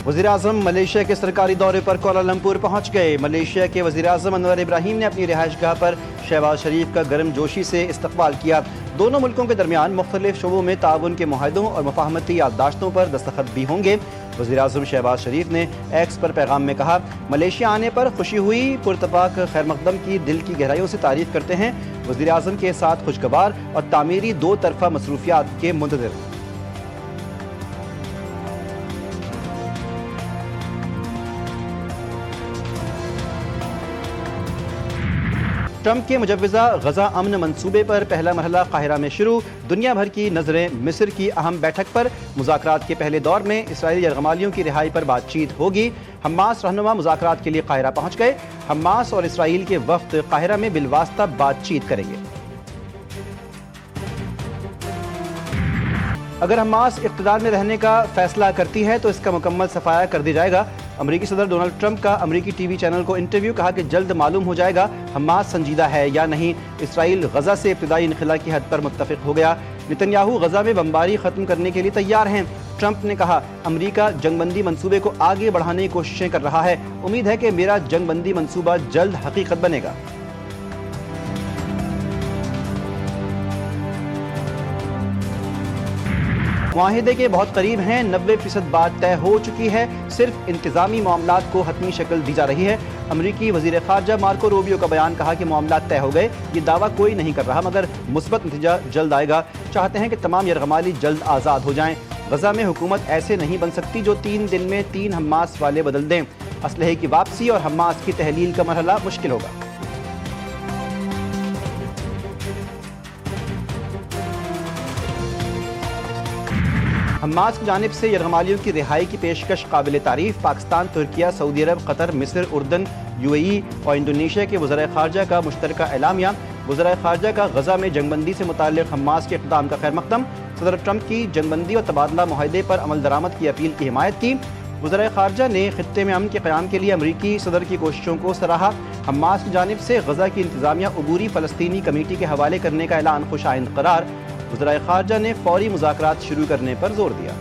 वज़ीर-ए-आज़म मलेशिया के सरकारी दौरे पर कोलालमपुर पहुँच गए। मलेशिया के वज़ीर-ए-आज़म अनवर इब्राहीम ने अपनी रिहाइशगाह पर शहबाज शरीफ का गर्मजोशी से इस्तकबाल किया। दोनों मुल्कों के दरमियान मुख्तलिफ शोबों में ताउन के मुआहदों और मुफाहमती याददाश्तों पर दस्तखत भी होंगे। वज़ीर-ए-आज़म शहबाज शरीफ ने एक्स पर पैगाम में कहा, मलेशिया आने पर खुशी हुई, पुरतपाक खैर मकदम की दिल की गहराइयों से तारीफ़ करते हैं। वज़ीर-ए-आज़म के साथ खुशगवार और तामीरी दो तरफ़ा मसरूफियात के मुंतज़िर। ट्रंप के मुजव्वज़ा गज़ा अमन मंसूबे पर पहला मरहला काहिरा में शुरू। दुनिया भर की नज़रें मिस्र की अहम बैठक पर। मुज़ाकरात के पहले दौर में इसराइली यरगमालियों की रिहाई पर बातचीत होगी। हमास रहनुमा मुज़ाकरात के लिए काहिरा पहुँच गए। हमास और इसराइल के वफ़द काहिरा में बिलवास्ता बातचीत करेंगे। अगर हमास इक़्तिदार में रहने का फैसला करती है तो इसका मुकम्मल सफाया कर दिया जाएगा। अमरीकी सदर डोनाल्ड ट्रंप का अमरीकी टीवी चैनल को इंटरव्यू, कहा कि जल्द मालूम हो जाएगा हमास संजीदा है या नहीं। इसराइल गजा से इब्तिदाई इनखला की हद पर मुत्तफिक हो गया। नेतन्याहू गजा में बमबारी खत्म करने के लिए तैयार हैं। ट्रंप ने कहा, अमरीका जंगबंदी मंसूबे को आगे बढ़ाने की कोशिशें कर रहा है। उम्मीद है कि मेरा जंगबंदी मंसूबा जल्द हकीकत बनेगा। मुआहिदे के बहुत करीब हैं, 90% बात तय हो चुकी है, सिर्फ इंतजामी मामलात को हतमी शक्ल दी जा रही है। अमरीकी वजीर खारजा मार्को रूबियो का बयान, कहा कि मामलात तय हो गए, ये दावा कोई नहीं कर रहा मगर मुस्बत नतीजा जल्द आएगा। चाहते हैं कि तमाम यरगमाली जल्द आज़ाद हो जाएं। गजा में हुकूमत ऐसे नहीं बन सकती जो 3 दिन में 3 हमास वाले बदल दें। असलहे की वापसी और हमास की तहलील का मरहला मुश्किल होगा। हमास की जानिब से यरगमालियों की रिहाई की पेशकश काबिल तारीफ। पाकिस्तान, तुर्किया, सऊदी अरब, कतर, मिस्र, उर्दन, UAE और इंडोनेशिया के वज़ीर ख़ारजा का मुश्तरका एलामिया। वज़ीर ख़ारजा का गजा में जंगबंदी से मुताल्लिक़ हमास के इक़दाम का खैर मकदम। सदर ट्रंप की जंगबंदी और तबादला मुआहदे पर अमल दरामद की अपील की हिमायत की। वज़ीर ख़ारजा ने ख़ित्ते में अमन के क़याम के लिए अमरीकी सदर की कोशिशों को सराहा। हमास की जानिब से गजा की इंतज़ामिया अबूरी फ़लस्तीनी कमेटी के हवाले करने का ऐलान खुशाइंद करार। वज़ीर ख़ारजा ने फ़ौरी मुज़ाकरात शुरू करने पर जोर दिया।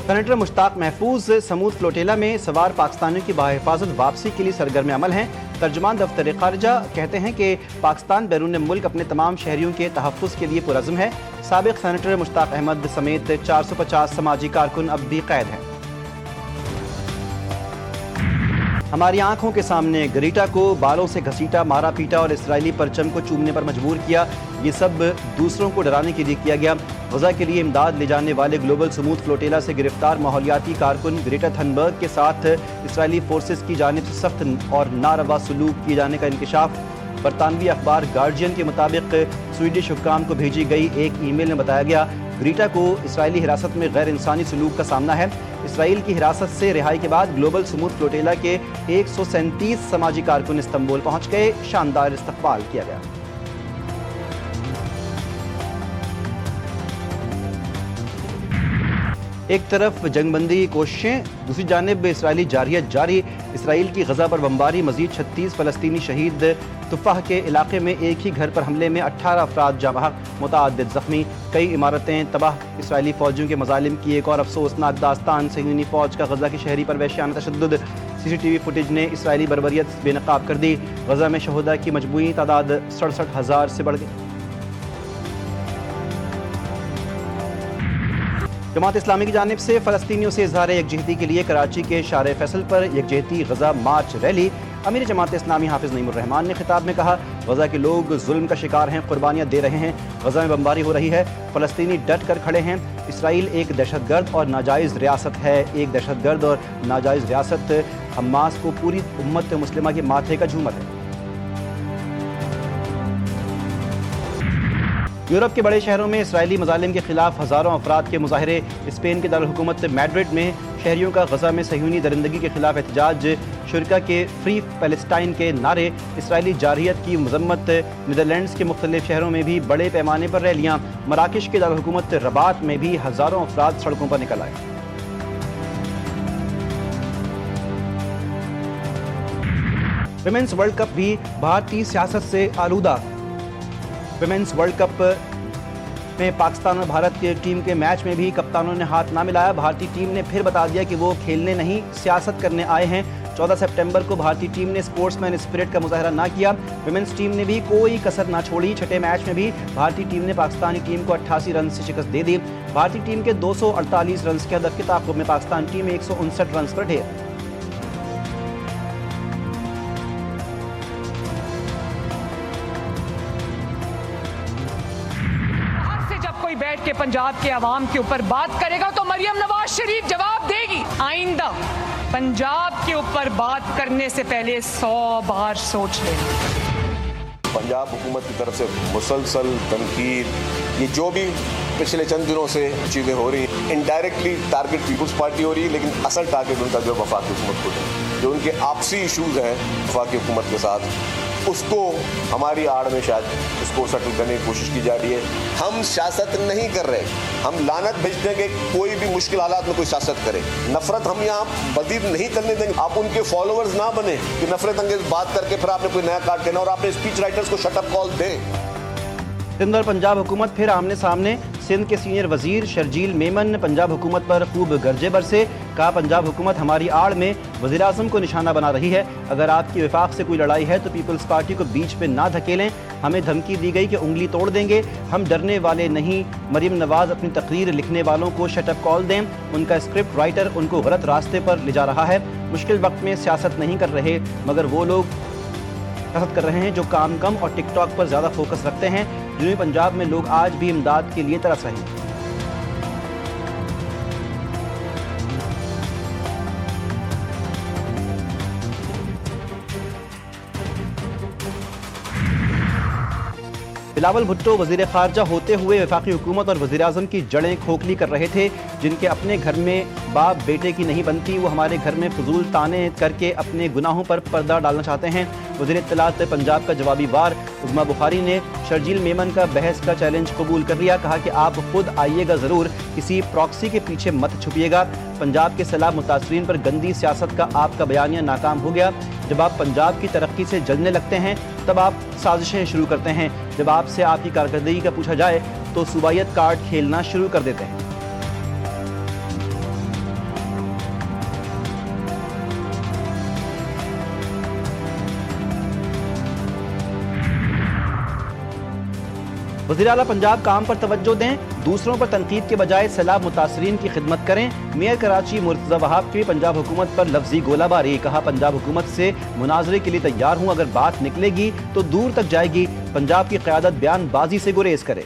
सेनेटर मुश्ताक महफूज समूद फ्लोटेला में सवार पाकिस्तानियों की बाहिफाजत वापसी के लिए सरगर्म अमल हैं। तर्जुमान दफ्तर ख़ारजा कहते हैं कि पाकिस्तान बैरून मुल्क अपने तमाम शहरियों के तहफ़्फ़ुज़ के लिए पुरज़्म है। साबिक़ सेनेटर मुश्ताक अहमद समेत 450 समाजी कारकुन अब भी कैद हैं। हमारी आंखों के सामने ग्रीटा को बालों से घसीटा, मारा पीटा और इसराइली परचम को चूमने पर मजबूर किया। ये सब दूसरों को डराने के लिए किया गया। गजा के लिए इमदाद ले जाने वाले ग्लोबल समूद फ्लोटेला से गिरफ्तार माहौलियाती कारकुन ग्रेटा थनबर्ग के साथ इसराइली फोर्सेस की जानिब से सख्त और नारवा सलूक किए जाने का इंकशाफ। बरतानवी अखबार गार्जियन के मुताबिक स्वीडिश हुक्काम को भेजी गई एक ईमेल में बताया गया, ग्रीटा को इसराइली हिरासत में गैर इंसानी सलूक का सामना है। इसराइल की हिरासत से रिहाई के बाद ग्लोबल समूद फ्लोटेला के 137 समाजी कारकुन इस्तांबुल पहुंच गए। शानदार इस्तकबाल किया गया। एक तरफ जंगबंदी की कोशिशें, दूसरी जानिब इसराइली जारियत जारी। इसराइल की गजा पर बमबारी, मजीद 36 फ़लस्तीनी शहीद। तुफ़ाह के इलाके में एक ही घर पर हमले में 18 अफराद जाँ बहक, मुतअद्दिद ज़ख्मी, कई इमारतें तबाह। इसराइली फ़ौजियों के मज़ालिम की एक और अफसोसनाक दास्तान। सहीनी फ़ौज का गजा की शहरी पर वहशियाना तशद्दुद। CCTV फुटेज ने इसराइली बर्बरियत बेनकाब कर दी। गजा में शहुदा की मजमूई तादाद 67,000 से बढ़ गई। जमात इस्लामी की जानिब से फ़लस्तीनियों से इज़हार यकजहती के लिए कराची के शार फैसल पर यकजहती गजा मार्च रैली। अमीर जमात इस्लामी हाफिज़ नईमुर रहमान ने खिताब में कहा, गजा के लोग जुल्म का शिकार हैं, कुर्बानियाँ दे रहे हैं, गजा में बमबारी हो रही है, फ़लस्तीनी डट कर खड़े हैं। इसराइल एक दहशतगर्द और नाजायज़ रियासत है। एक दहशतगर्द और नाजायज़ रियासत हमास को पूरी उम्मत मुस्लिमा के माथे का झूमर है। यूरोप के बड़े शहरों में इसराइली मज़ालिम के खिलाफ हज़ारों अफराद के मुजाहरे। स्पेन के दारुल हुकूमत मैड्रिड में शहरियों का गजा में सह्यूनी दरिंदगी के खिलाफ एहतजाज। शुरका के फ्री पैलेस्टाइन के नारे। इसराइली जारहियत की मजम्मत। नीदरलैंड्स के मुख्तलिफ शहरों में भी बड़े पैमाने पर रैलियाँ। मराकश के दारुल हुकूमत रबात में भी हज़ारों अफराद सड़कों पर निकल आए। विमेंस वर्ल्ड कप भी भारतीय सियासत से आलूदा। विमेंस वर्ल्ड कप में पाकिस्तान और भारत की टीम के मैच में भी कप्तानों ने हाथ ना मिलाया। भारतीय टीम ने फिर बता दिया कि वो खेलने नहीं, सियासत करने आए हैं। 14 सितंबर को भारतीय टीम ने स्पोर्ट्समैन स्पिरिट का मुजाहरा ना किया। विमेंस टीम ने भी कोई कसर ना छोड़ी। छठे मैच में भी भारतीय टीम ने पाकिस्तानी टीम को 88 रन से शिकस्त दे दी। भारतीय टीम के 248 रन के हदफ के ताक़ुब में पाकिस्तान टीम 159 रन पर ढेर। कोई बैठ के पंजाब के अवाम के ऊपर बात करेगा तो मरियम नवाज शरीफ जवाब देगी। आइंदा पंजाब के ऊपर बात करने से पहले 100 बार सोच लें। पंजाब हुकूमत की तरफ से मुसलसल तनकीद, ये जो भी पिछले चंद दिनों से चीज़ें हो रही हैं, इनडायरेक्टली टारगेट पीपल्स पार्टी हो रही है, लेकिन असल टारगेट उनका जो वफाकी हुकूमत को है, जो उनके आपसी इशूज़ हैं वफाकी हुकूमत के साथ, उसको हमारी आड़ में शायद उसको सेटल करने की कोशिश की जा रही है। हम सियासत नहीं कर रहे, हम लानत भेजते हैं कि कोई भी मुश्किल हालात में कोई सियासत करे। नफरत हम यहाँ मज़ीद नहीं करने देंगे। आप उनके फॉलोअर्स ना बने कि नफरत अंगेज बात करके फिर आपने कोई नया कार्ड देना और आपने स्पीच राइटर्स को शट अप कॉल दें। सिंध और पंजाब हुकूमत फिर आमने सामने। सिंध के सीनियर वजीर शर्जील मेमन ने पंजाब हुकूमत पर खूब गरजे बरसे। कहा, पंजाब हुकूमत हमारी आड़ में वज़ीर आज़म को निशाना बना रही है। अगर आपकी वफाक से कोई लड़ाई है तो पीपल्स पार्टी को बीच पे ना धकेलें। हमें धमकी दी गई कि उंगली तोड़ देंगे, हम डरने वाले नहीं। मरियम नवाज अपनी तकरीर लिखने वालों को शट अप कॉल दें। उनका स्क्रिप्ट राइटर उनको गलत रास्ते पर ले जा रहा है। मुश्किल वक्त में सियासत नहीं कर रहे, मगर वो लोग सियासत कर रहे हैं जो काम कम और टिकटॉक पर ज़्यादा फोकस रखते हैं। जनूबी पंजाब में लोग आज भी इमदाद के लिए तरस रहे हैं। बिलावल भुट्टो वज़ीर ख़ारजा होते हुए वफाकी हुकूमत और वज़ीर आज़म की जड़ें खोखली कर रहे थे। जिनके अपने घर में बाप बेटे की नहीं बनती, वो हमारे घर में फजूल ताने करके अपने गुनाहों पर पर्दा डालना चाहते हैं। वज़ीर इत्तलात पंजाब का जवाबी वार उज़मा बुखारी ने शर्जील मेमन का बहस का चैलेंज कबूल कर लिया। कहा कि आप खुद आइएगा ज़रूर, किसी प्रॉक्सी के पीछे मत छुपिएगा। पंजाब के सैलाब मुतासरीन पर गंदी सियासत का आपका बयानिया नाकाम हो गया। जब आप पंजाब की तरक्की से जलने लगते हैं तब आप साजिशें शुरू करते हैं। जब आपसे आपकी कारकर्दगी का पूछा जाए तो सूबायत कार्ड खेलना शुरू कर देते हैं। वज़ीर आला पंजाब काम पर तवज्जो दें, दूसरों पर तनकीद के बजाय सैलाब मुतासरीन की खिदमत करें। मेयर कराची मुर्तज़ा वहाब की पंजाब हुकूमत पर लफ्जी गोलाबारी। कहा, पंजाब हुकूमत से मुनाजरे के लिए तैयार हूँ, अगर बात निकलेगी तो दूर तक जाएगी। पंजाब की क़यादत बयानबाजी से गुरेज करे।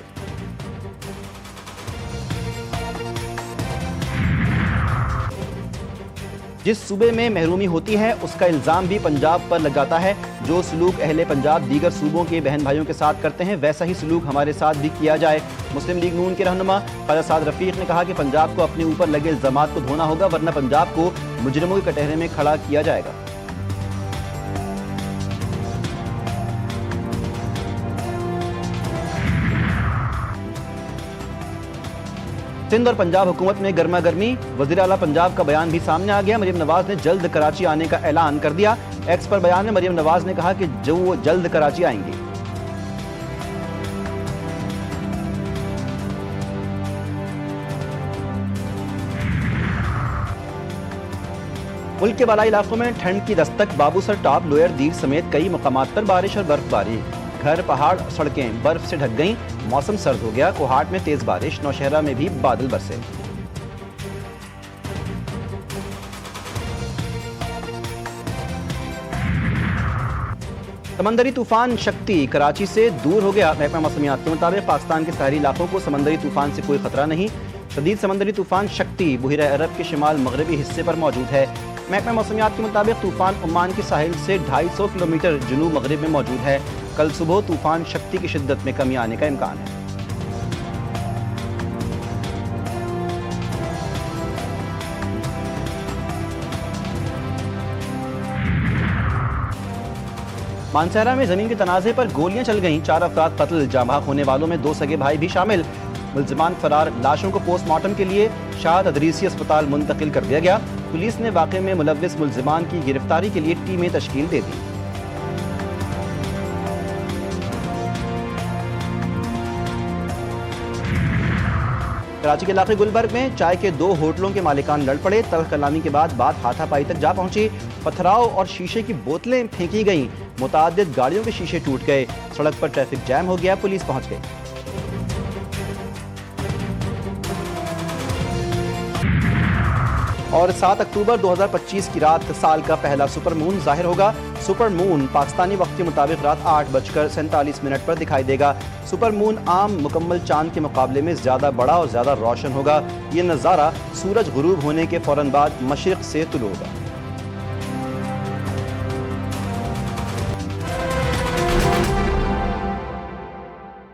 जिस सूबे में महरूमी होती है उसका इल्ज़ाम भी पंजाब पर लगाता है। जो सलूक अहले पंजाब दीगर सूबों के बहन भाइयों के साथ करते हैं वैसा ही सलूक हमारे साथ भी किया जाए। मुस्लिम लीग नून के रहनुमा ख्वाजा साद रफ़ीक ने कहा कि पंजाब को अपने ऊपर लगे इल्ज़ामात को धोना होगा, वरना पंजाब को मुजरिमों के कटहरे में खड़ा किया जाएगा। सिंध और पंजाब हुकूमत में गर्मा गर्मी। वज़ीर आला पंजाब का बयान भी सामने आ गया। मरियम नवाज ने जल्द कराची आने का ऐलान कर दिया। एक्स पर बयान में मरियम नवाज ने कहा कि जो वो जल्द कराची आएंगी। मुल्क के बालाई इलाकों में ठंड की दस्तक। बाबूसर टॉप, लोअर दीव समेत कई मकामात पर बारिश और बर्फबारी। घर, पहाड़, सड़कें बर्फ से ढक गईं। मौसम सर्द हो गया। कोहाट में तेज बारिश, नौशहरा में भी बादल बरसे। समंदरी तूफान शक्ति कराची से दूर हो गया। महकमा मौसमियात के मुताबिक पाकिस्तान के साहली इलाकों को समंदरी तूफान से कोई खतरा नहीं। शदीद समंदरी तूफान शक्ति बुहिरा अरब के शिमाल मगरबी हिस्से पर मौजूद है। महकमा मौसमियात के मुताबिक तूफान ओमान के साहिल से 250 किलोमीटर जनूब मगरिब में मौजूद है। कल सुबह तूफान शक्ति की शिद्दत में कमी आने का इम्कान है। मानसहरा में जमीन के तनाज़े पर गोलियां चल गईं। 4 अफराद कत्ल, जाँ-बहक होने वालों में 2 सगे भाई भी शामिल। मुल्ज़िमान फरार। लाशों को पोस्टमार्टम के लिए शाद अदरीसी अस्पताल मुंतकिल कर दिया गया। पुलिस ने वाक़े में मुलव्विस मुल्ज़िमान की गिरफ्तारी के लिए टीमें तश्कील दे दी। کراچی کے علاقے گلبرگ میں چائے کے 2 ہوٹلوں کے مالکان لڑ پڑے، تلخ کلامی کے بعد بات ہاتھا پائی تک جا پہنچی، پتھراؤ اور شیشے کی بوتلیں پھینکی گئیں، متعدد گاڑیوں کے شیشے ٹوٹ گئے، سڑک پر ٹریفک جام ہو گیا، پولیس پہنچ گئی۔ اور 7 اکتوبر 2025 کی رات سال کا پہلا سپر مون ظاہر ہوگا۔ سپر مون پاکستانی وقت کے مطابق رات 8:47 پر دکھائی دے گا۔ سپر مون عام مکمل چاند کے مقابلے میں زیادہ بڑا اور زیادہ روشن ہوگا۔ یہ نظارہ سورج غروب ہونے کے فوراً بعد مشرق سے طلوع ہوگا۔